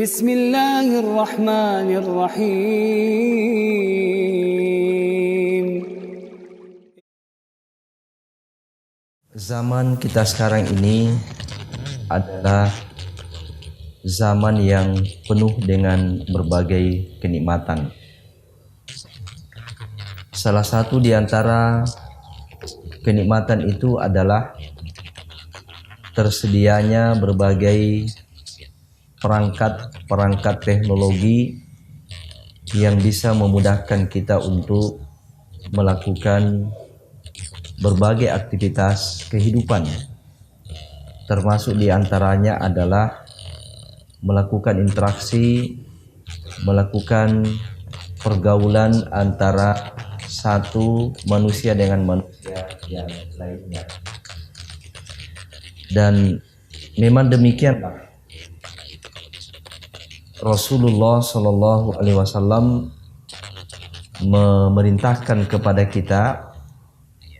Bismillahirrahmanirrahim. Zaman kita sekarang ini adalah zaman yang penuh dengan berbagai kenikmatan. Salah satu di antara kenikmatan itu adalah tersedianya berbagai perangkat teknologi yang bisa memudahkan kita untuk melakukan berbagai aktivitas kehidupan, termasuk diantaranya adalah melakukan interaksi, melakukan pergaulan antara satu manusia dengan manusia yang lainnya. Dan memang demikianlah Rasulullah Shallallahu Alaihi Wasallam memerintahkan kepada kita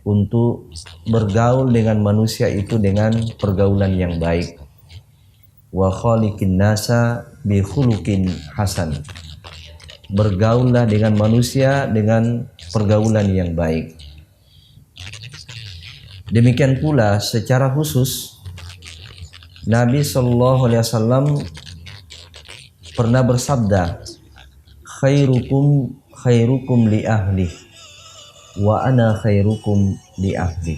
untuk bergaul dengan manusia itu dengan pergaulan yang baik. Wa khaliqin nasa bi khuluqin hasan. Bergaullah dengan manusia dengan pergaulan yang baik. Demikian pula secara khusus Nabi Shallallahu Alaihi Wasallam pernah bersabda, khairukum li ahli wa ana khairukum li ahli.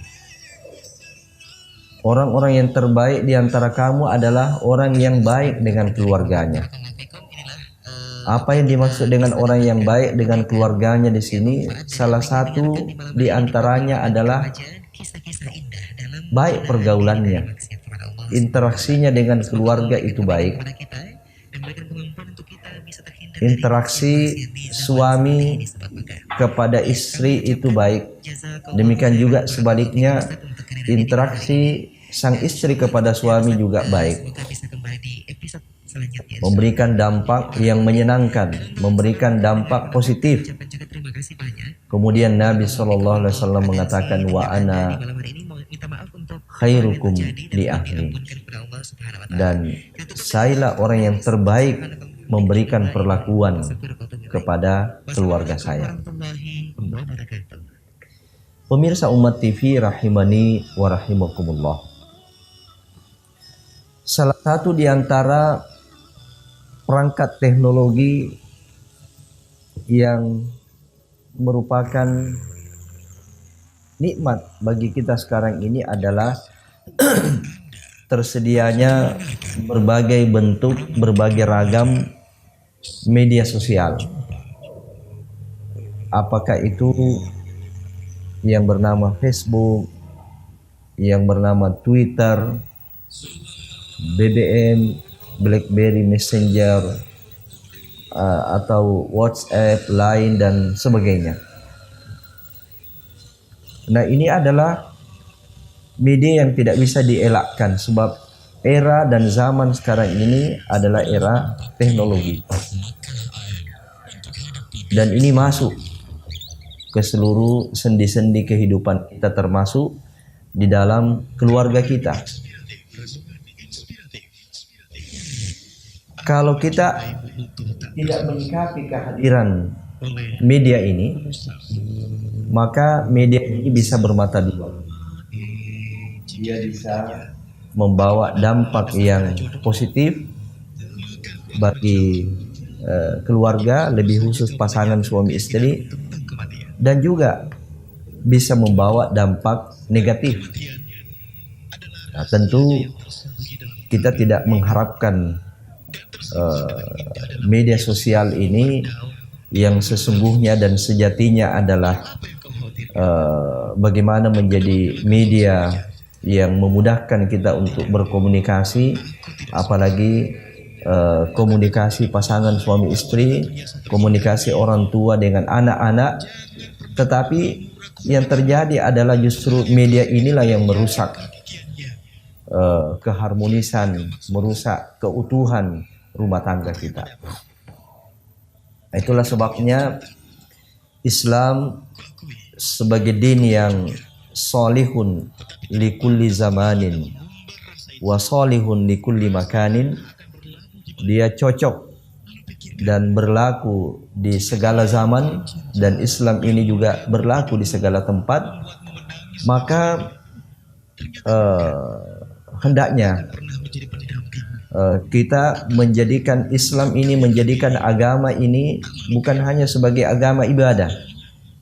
Orang-orang yang terbaik di antara kamu adalah orang yang baik dengan keluarganya. Apa yang dimaksud dengan orang yang baik dengan keluarganya di sini? Salah satu di antaranya adalah baik pergaulannya, interaksinya dengan keluarga itu baik. Interaksi suami kepada istri itu baik. Demikian juga sebaliknya, interaksi sang istri kepada suami juga baik. Memberikan dampak yang menyenangkan, memberikan dampak positif. Kemudian Nabi SAW mengatakan, wa ana khairukum li ahli. Dan sayalah orang yang terbaik memberikan perlakuan kepada keluarga saya. Pemirsa Umat TV rahimani wa rahimakumullah. Salah satu di antara perangkat teknologi yang merupakan nikmat bagi kita sekarang ini adalah tersedianya berbagai bentuk, berbagai ragam media sosial. Apakah itu yang bernama Facebook, yang bernama Twitter, BBM, BlackBerry Messenger, atau WhatsApp, Line, dan sebagainya. Nah, ini adalah media yang tidak bisa dielakkan sebab era dan zaman sekarang ini adalah era teknologi. Dan ini masuk ke seluruh sendi-sendi kehidupan kita, termasuk di dalam keluarga kita. Kalau kita tidak menyikapi kehadiran media ini, maka media ini bisa bermata dua. Dia bisa membawa dampak yang positif bagi keluarga, lebih khusus pasangan suami istri, dan juga bisa membawa dampak negatif. Nah, tentu kita tidak mengharapkan media sosial ini yang sesungguhnya dan sejatinya adalah bagaimana menjadi media yang memudahkan kita untuk berkomunikasi, apalagi komunikasi pasangan suami istri, komunikasi orang tua dengan anak-anak. Tetapi yang terjadi adalah justru media inilah yang merusak keharmonisan, merusak keutuhan rumah tangga kita. Itulah sebabnya Islam sebagai din yang solihun likulli zamanin wa solihun likulli makanin dia cocok dan berlaku di segala zaman, dan Islam ini juga berlaku di segala tempat, maka hendaknya kita menjadikan Islam ini, menjadikan agama ini bukan hanya sebagai agama ibadah,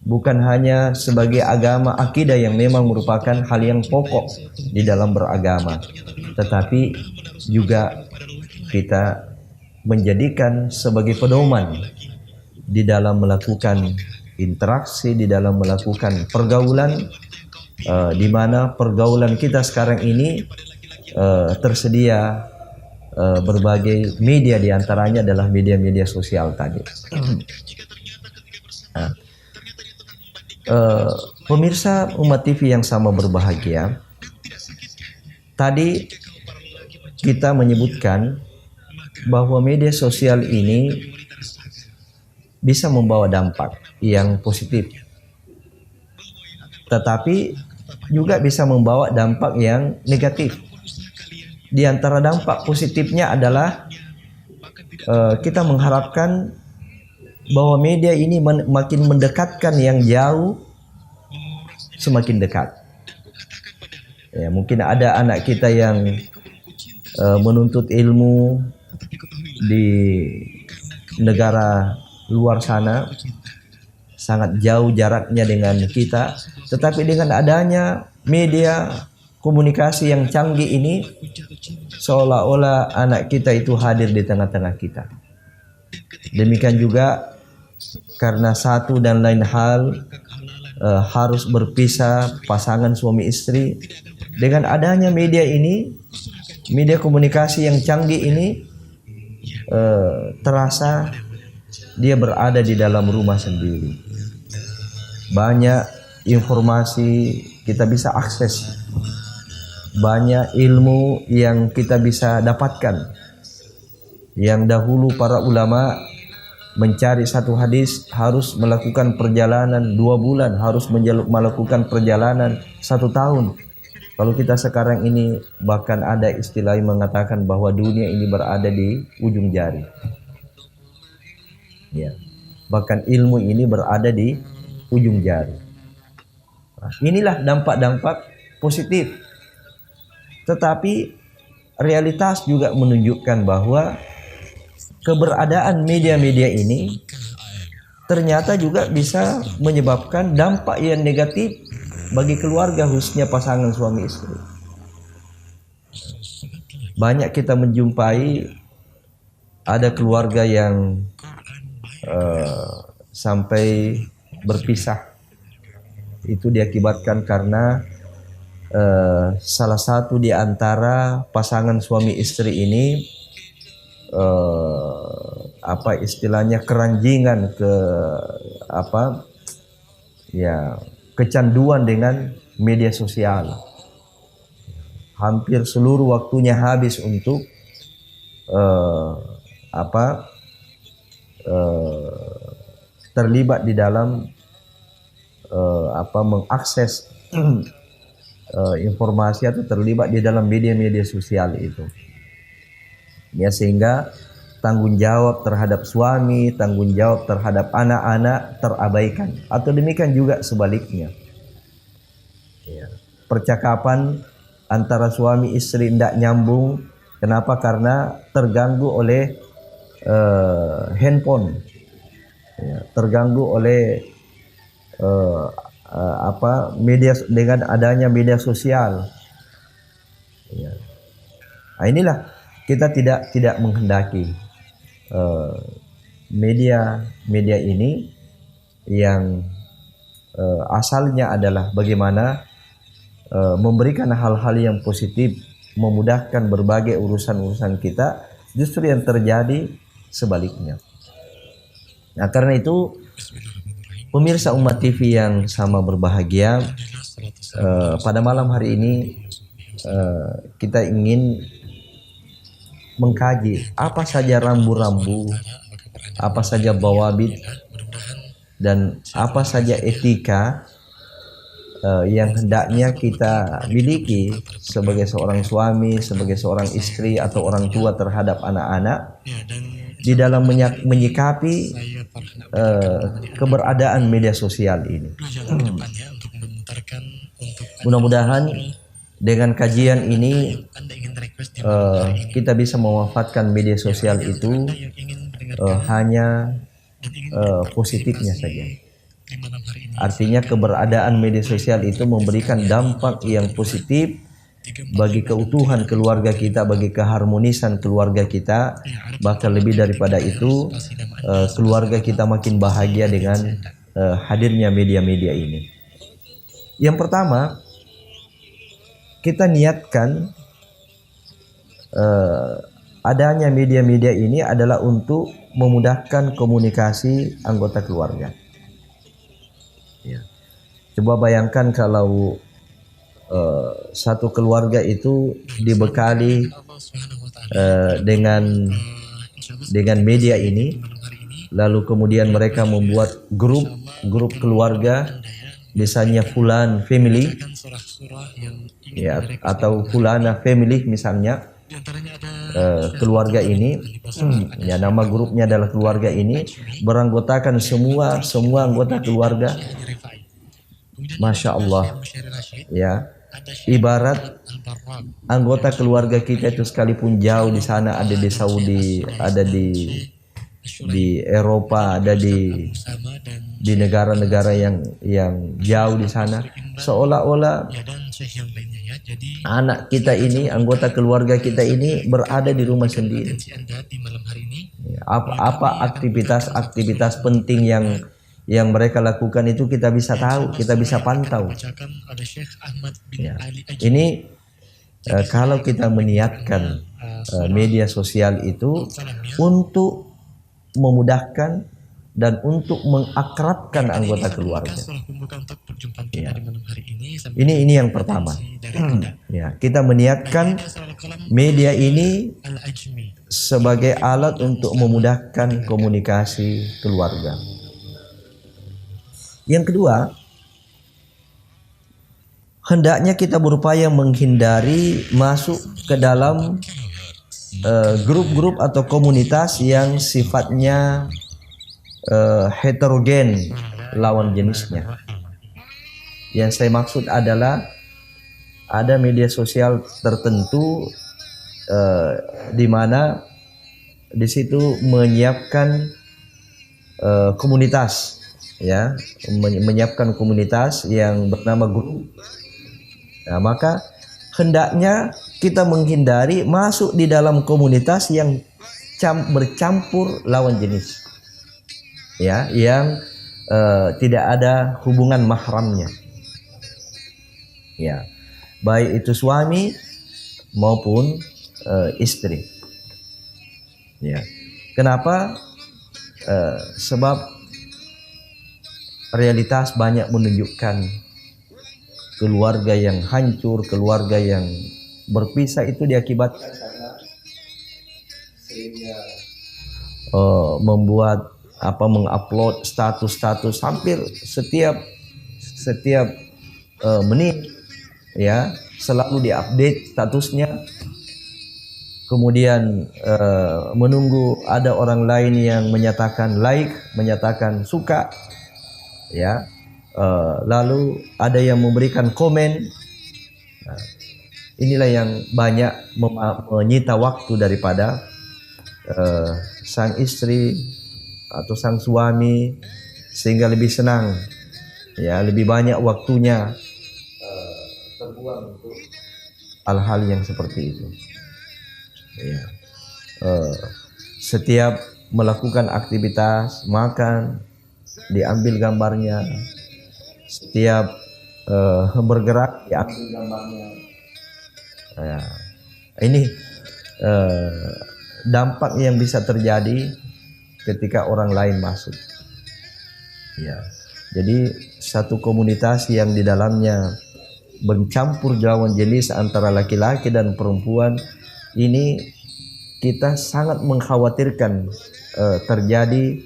bukan hanya sebagai agama akidah yang memang merupakan hal yang pokok di dalam beragama, tetapi juga kita menjadikan sebagai pedoman di dalam melakukan interaksi, di dalam melakukan pergaulan, di mana pergaulan kita sekarang ini tersedia berbagai media, diantaranya adalah media-media sosial tadi. Pemirsa Umat TV yang sama berbahagia, tadi kita menyebutkan bahwa media sosial ini bisa membawa dampak yang positif, tetapi juga bisa membawa dampak yang negatif. Di antara dampak positifnya adalah kita mengharapkan bahwa media ini makin mendekatkan yang jauh semakin dekat. Ya, mungkin ada anak kita yang menuntut ilmu di negara luar sana, sangat jauh jaraknya dengan kita, tetapi dengan adanya media komunikasi yang canggih ini, seolah-olah anak kita itu hadir di tengah-tengah kita. Demikian juga karena satu dan lain hal harus berpisah pasangan suami istri, dengan adanya media ini, media komunikasi yang canggih ini, terasa dia berada di dalam rumah sendiri. Banyak informasi kita bisa akses, banyak ilmu yang kita bisa dapatkan. Yang dahulu para ulama mencari satu hadis harus melakukan perjalanan 2 bulan, harus melakukan perjalanan 1 tahun. Kalau kita sekarang ini bahkan ada istilah yang mengatakan bahwa dunia ini berada di ujung jari. Ya, bahkan ilmu ini berada di ujung jari. Nah, inilah dampak-dampak positif. Tetapi realitas juga menunjukkan bahwa keberadaan media-media ini ternyata juga bisa menyebabkan dampak yang negatif bagi keluarga, khususnya pasangan suami istri. Banyak kita menjumpai ada keluarga yang sampai berpisah. Itu diakibatkan karena salah satu di antara pasangan suami istri ini apa istilahnya, keranjingan, kecanduan dengan media sosial. Hampir seluruh waktunya habis untuk terlibat di dalam mengakses informasi atau terlibat di dalam media-media sosial itu. Ya, sehingga tanggung jawab terhadap suami, tanggung jawab terhadap anak-anak terabaikan, atau demikian juga sebaliknya. Ya. Percakapan antara suami istri tidak nyambung. Kenapa? Karena terganggu oleh handphone, ya, terganggu oleh media, dengan adanya media sosial. Ya. Nah, inilah kita tidak menghendaki media ini yang asalnya adalah bagaimana memberikan hal-hal yang positif, memudahkan berbagai urusan-urusan kita, justru yang terjadi sebaliknya. Nah, karena itu pemirsa Umat TV yang sama berbahagia, pada malam hari ini kita ingin mengkaji apa saja rambu-rambu, apa saja bawabit, dan apa saja etika yang hendaknya kita miliki sebagai seorang suami, sebagai seorang istri atau orang tua terhadap anak-anak di dalam menyikapi keberadaan media sosial ini. Mudah-mudahan dengan kajian ini kita bisa memanfaatkan media sosial itu hanya positifnya saja. Artinya keberadaan media sosial itu memberikan dampak yang positif bagi keutuhan keluarga kita, bagi keharmonisan keluarga kita. Bahkan lebih daripada itu, keluarga kita makin bahagia dengan hadirnya media-media ini. Yang pertama, kita niatkan adanya media-media ini adalah untuk memudahkan komunikasi anggota keluarga. Ya. Coba bayangkan kalau satu keluarga itu dibekali dengan media ini, lalu kemudian mereka membuat grup keluarga, misalnya Fulan Family, ya, atau Fulana Family misalnya. Keluarga ini, ya, nama grupnya adalah keluarga ini, beranggotakan semua anggota keluarga. Masya Allah, ya, ibarat anggota keluarga kita itu sekalipun jauh di sana, ada di Saudi, ada di Eropa, ada di negara-negara yang jauh di sana, seolah-olah anak kita ini, anggota keluarga kita ini berada di rumah sendiri. Apa aktivitas penting yang mereka lakukan itu kita bisa tahu, kita bisa pantau. Ya. Ini kalau kita meniatkan media sosial itu untuk memudahkan dan untuk mengakrabkan anggota keluarga. Ya. Ini yang pertama. Ya, kita meniatkan media ini sebagai alat untuk memudahkan komunikasi keluarga. Yang kedua, hendaknya kita berupaya menghindari masuk ke dalam grup-grup atau komunitas yang sifatnya heterogen lawan jenisnya. Yang saya maksud adalah ada media sosial tertentu di mana di situ menyiapkan komunitas, ya, menyiapkan komunitas yang bernama grup. Nah, maka hendaknya kita menghindari masuk di dalam komunitas yang bercampur lawan jenis, ya, yang tidak ada hubungan mahramnya, ya, baik itu suami maupun istri. Ya, kenapa? Sebab realitas banyak menunjukkan keluarga yang hancur, keluarga yang berpisah itu diakibatkan karena sehingga membuat mengupload status hampir setiap menit, ya, selalu diupdate statusnya. Kemudian menunggu ada orang lain yang menyatakan like, menyatakan suka, ya, lalu ada yang memberikan komen. Nah, inilah yang banyak menyita waktu daripada sang istri atau sang suami, sehingga lebih senang, ya, lebih banyak waktunya terbuang untuk hal-hal yang seperti itu. Ya. Setiap melakukan aktivitas makan diambil gambarnya, setiap bergerak diambil gambarnya. Ya. Ini dampak yang bisa terjadi ketika orang lain masuk. Ya. Jadi satu komunitas yang di dalamnya bercampur lawan jenis antara laki-laki dan perempuan, ini kita sangat mengkhawatirkan terjadi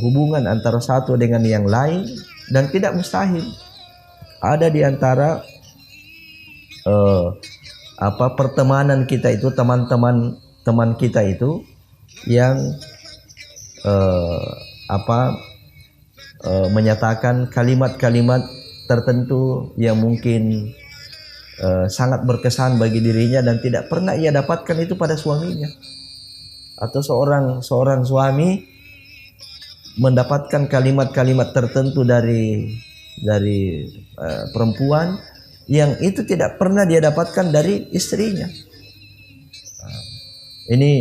hubungan antara satu dengan yang lain, dan tidak mustahil. Ada di antara pertemanan kita itu, teman kita itu yang menyatakan kalimat-kalimat tertentu yang mungkin sangat berkesan bagi dirinya dan tidak pernah ia dapatkan itu pada suaminya. Atau seorang suami mendapatkan kalimat-kalimat tertentu dari perempuan yang itu tidak pernah dia dapatkan dari istrinya. Ini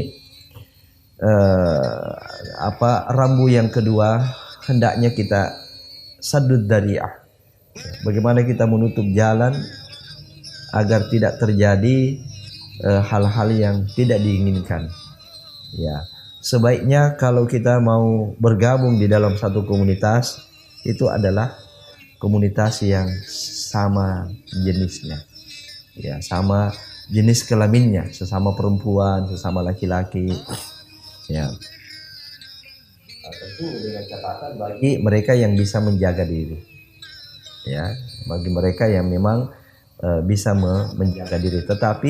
rambu yang kedua, hendaknya kita saddud dzari'ah. Bagaimana kita menutup jalan agar tidak terjadi hal-hal yang tidak diinginkan. Ya, sebaiknya kalau kita mau bergabung di dalam satu komunitas, itu adalah komunitas yang sama jenisnya, ya, sama jenis kelaminnya, sesama perempuan, sesama laki-laki, ya. Tentu dengan catatan bagi mereka yang bisa menjaga diri, ya, bagi mereka yang memang bisa menjaga diri. Tetapi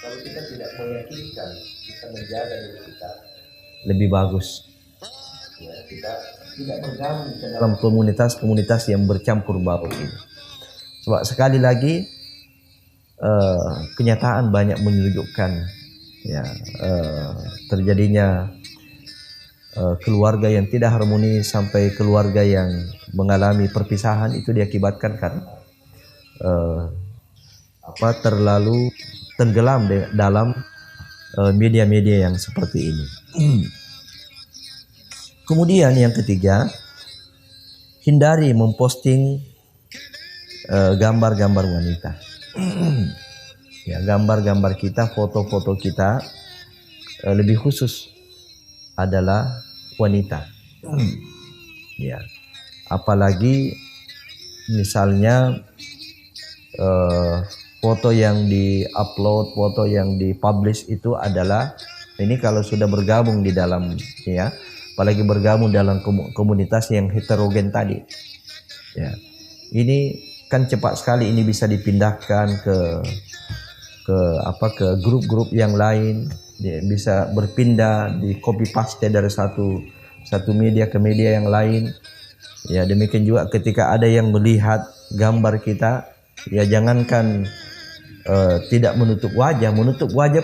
kalau kita tidak meyakinkan bisa menjaga diri kita, lebih bagus ya kita tidak bergabung ke dalam komunitas-komunitas yang bercampur baur ini. Sebab sekali lagi kenyataan banyak menunjukkan ya terjadinya keluarga yang tidak harmonis sampai keluarga yang mengalami perpisahan itu diakibatkan karena terlalu tenggelam dalam media-media yang seperti ini. Kemudian yang ketiga, hindari memposting gambar-gambar wanita. Ya, gambar-gambar kita, foto-foto kita, lebih khusus adalah wanita. Ya, apalagi misalnya foto yang di-upload, foto yang di-publish itu adalah, ini kalau sudah bergabung di dalam, ya, apalagi bergabung dalam komunitas yang heterogen tadi, ya, ini kan cepat sekali ini bisa dipindahkan ke grup-grup yang lain, dia bisa berpindah, di copy paste dari satu media ke media yang lain. Ya, demikian juga ketika ada yang melihat gambar kita, ya jangankan tidak menutup wajah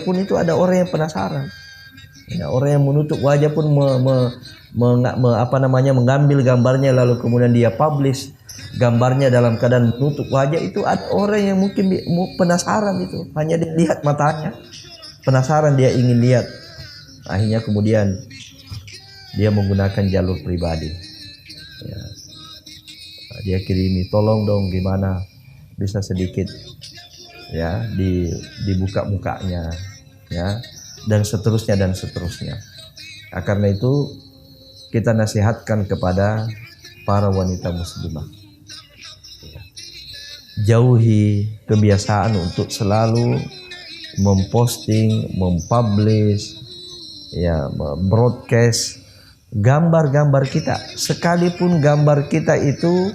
pun itu ada orang yang penasaran. Ya, orang yang menutup wajah pun mengambil gambarnya lalu kemudian dia publish gambarnya dalam keadaan menutup wajah. Itu ada orang yang mungkin penasaran, itu hanya dia lihat matanya, penasaran, dia ingin lihat. Akhirnya kemudian dia menggunakan jalur pribadi, ya. Dia kirimi, tolong dong gimana bisa sedikit ya dibuka mukanya, ya, dan seterusnya. Nah, karena itu kita nasihatkan kepada para wanita muslimah, ya, jauhi kebiasaan untuk selalu memposting, mempublish, ya, broadcast gambar-gambar kita, sekalipun gambar kita itu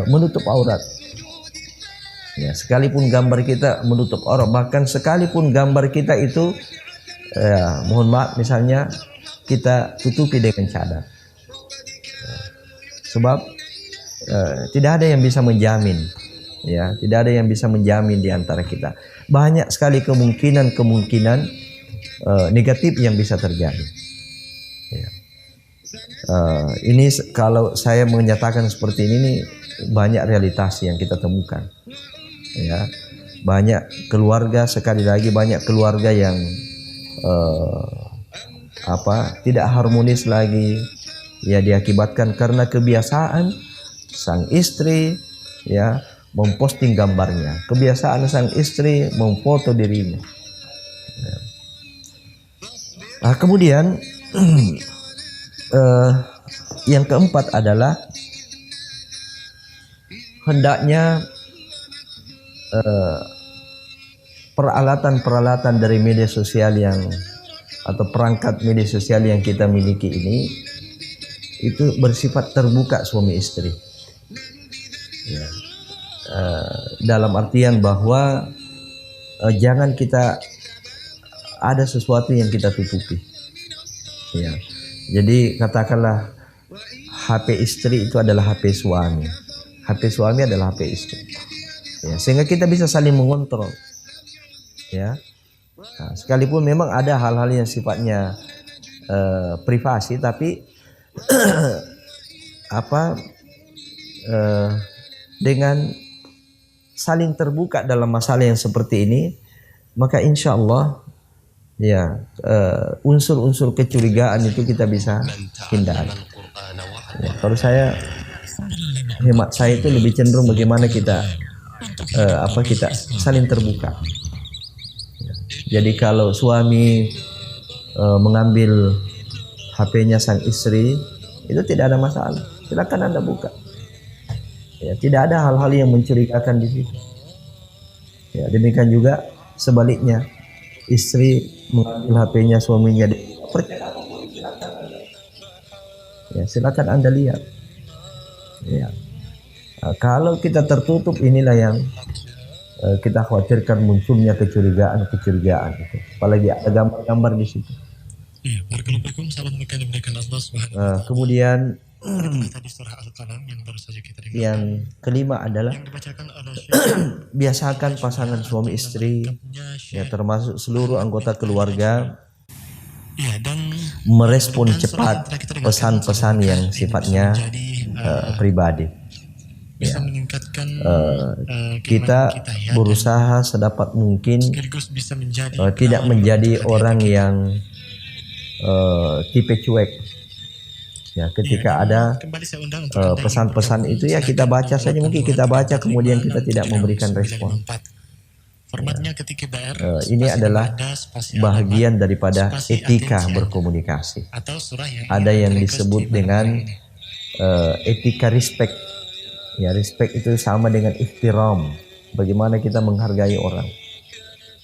menutup aurat. Ya, sekalipun gambar kita menutup aurat, bahkan sekalipun gambar kita itu mohon maaf misalnya kita tutupi dengan cadar. Sebab tidak ada yang bisa menjamin, ya, tidak ada yang bisa menjamin di antara kita. Banyak sekali kemungkinan negatif yang bisa terjadi. Ya. Ini kalau saya menyatakan seperti ini nih, banyak realitas yang kita temukan. Ya, banyak keluarga, sekali lagi banyak keluarga yang tidak harmonis lagi, ya, diakibatkan karena kebiasaan sang istri, ya, memposting gambarnya, kebiasaan sang istri memfoto dirinya. Ya. Nah, kemudian yang keempat adalah hendaknya peralatan-peralatan dari media sosial atau perangkat media sosial yang kita miliki ini itu bersifat terbuka suami istri. Ya. dalam artian bahwa jangan kita ada sesuatu yang kita tutupi. Ya. Jadi katakanlah HP istri itu adalah HP suami. HP suami adalah HP istri. Ya, sehingga kita bisa saling mengontrol. Ya. Nah, sekalipun memang ada hal-hal yang sifatnya privasi, tapi dengan saling terbuka dalam masalah yang seperti ini, maka insya Allah ya unsur-unsur kecurigaan itu kita bisa hindari. Ya, kalau hemat saya itu lebih cenderung bagaimana kita kita saling terbuka. Ya, jadi kalau suami mengambil HP-nya sang istri, itu tidak ada masalah, silakan Anda buka. Ya, tidak ada hal-hal yang mencurigakan di situ. Ya, demikian juga sebaliknya, istri mengambil HP-nya suaminya, ya silakan Anda lihat. Ya. Nah, kalau kita tertutup, inilah yang kita khawatirkan munculnya kecurigaan itu. Apalagi ada gambar-gambar di situ. Iya, barakallahu salam menekan Allah Subhanahu. Kemudian tadi surah Al-Qalam yang baru saja kita dengar. Yang kelima adalah biasakan pasangan suami istri, ya termasuk seluruh anggota keluarga, dan merespon cepat pesan-pesan yang sifatnya pribadi. Ya. Kita berusaha sedapat mungkin tidak menjadi orang yang tipe cuek. Ya, ketika ada pesan-pesan itu, ya kita baca saja, mungkin kita baca kemudian kita tidak memberikan respon. Ini adalah bagian daripada etika berkomunikasi. Ada yang disebut dengan etika respect. Ya, respect itu sama dengan ihtiram. Bagaimana kita menghargai orang,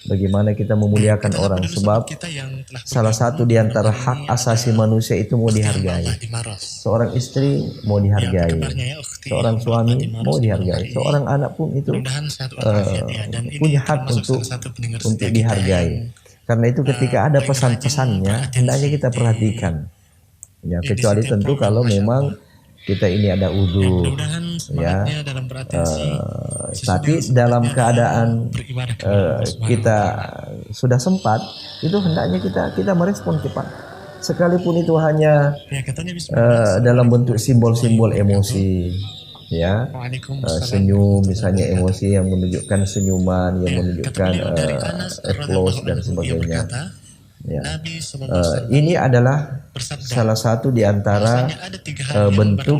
bagaimana kita memuliakan orang, sebab salah satu di antara hak asasi manusia itu mau dihargai. Seorang istri mau dihargai, seorang suami mau dihargai, seorang anak pun itu punya hak untuk dihargai. Karena itu ketika ada pesan-pesannya hendaknya kita perhatikan. Ya, kecuali tentu kalau memang kita ini ada udhu, ya. Tapi dalam keadaan kita sudah sempat, itu hendaknya kita merespon cepat, sekalipun itu hanya dalam bentuk simbol-simbol emosi, ya, senyum misalnya, emosi yang menunjukkan senyuman, yang menunjukkan applause dan sebagainya. Ya. Ini adalah salah satu di antara bentuk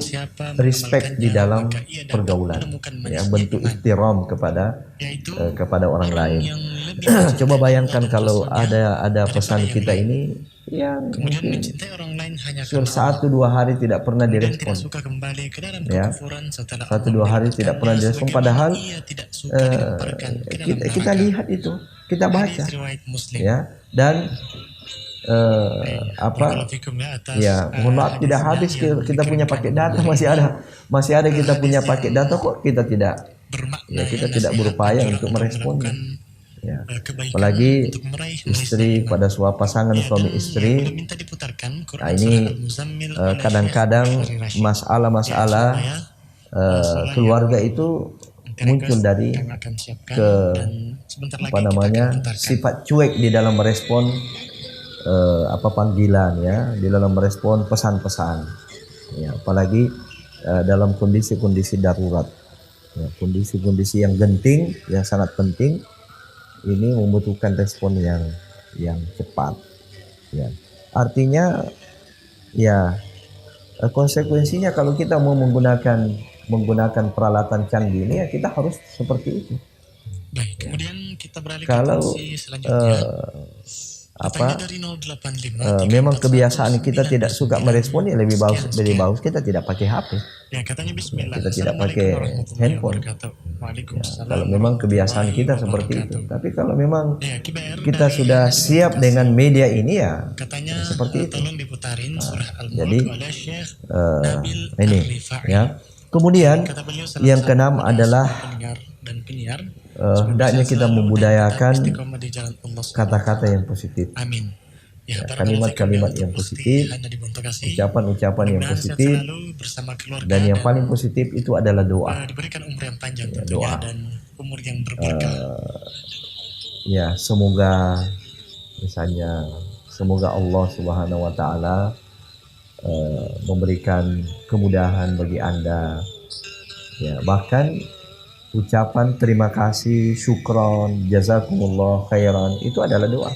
respect di dalam pergaulan, ya, bentuk ihtiram kepada orang lain. Coba bayangkan kalau ada pesan kita ini yang mungkin 1-2 hari tidak pernah direspon, ya, 1-2 hari tidak pernah direspon, padahal kita lihat itu, kita baca, ya, dan ya, mohon maaf tidak habis kita punya paket data, masih ada kita punya paket data, kok kita tidak berupaya untuk meresponnya. Ya. Apalagi istri pada pasangan suami istri, nah ini kadang-kadang masalah keluarga itu muncul dari sifat cuek di dalam merespon panggilan, ya, di dalam merespon pesan-pesan, ya, apalagi dalam kondisi-kondisi darurat, ya, kondisi-kondisi yang genting, yang sangat penting, ini membutuhkan respon yang cepat, ya. Artinya, ya, konsekuensinya kalau kita mau menggunakan peralatan canggih ini, ya kita harus seperti itu. Baik, kemudian kita beralih ke selanjutnya. Memang kebiasaan kita tidak suka merespon, ya lebih bagus kita tidak pakai HP, kita tidak pakai handphone, ya, kalau memang kebiasaan kita seperti itu. Tapi kalau memang kita sudah siap dengan media ini, ya seperti itu. Jadi ini, ya. Kemudian yang keenam adalah dan penyiar. Hendaknya kita membudayakan Istiqomah di jalan Allah Subhanahu kata-kata yang positif, Amin. Ya, kalimat-kalimat yang positif, ucapan-ucapan yang positif, dan yang paling positif itu adalah doa. Diberikan umur yang panjang Ya, tentunya doa. dan umur yang berberkah. Ya, semoga misalnya semoga Allah Subhanahu wa taala memberikan kemudahan bagi Anda. Ya, bahkan ucapan terima kasih, syukron, jazakumullah khairan itu adalah doa.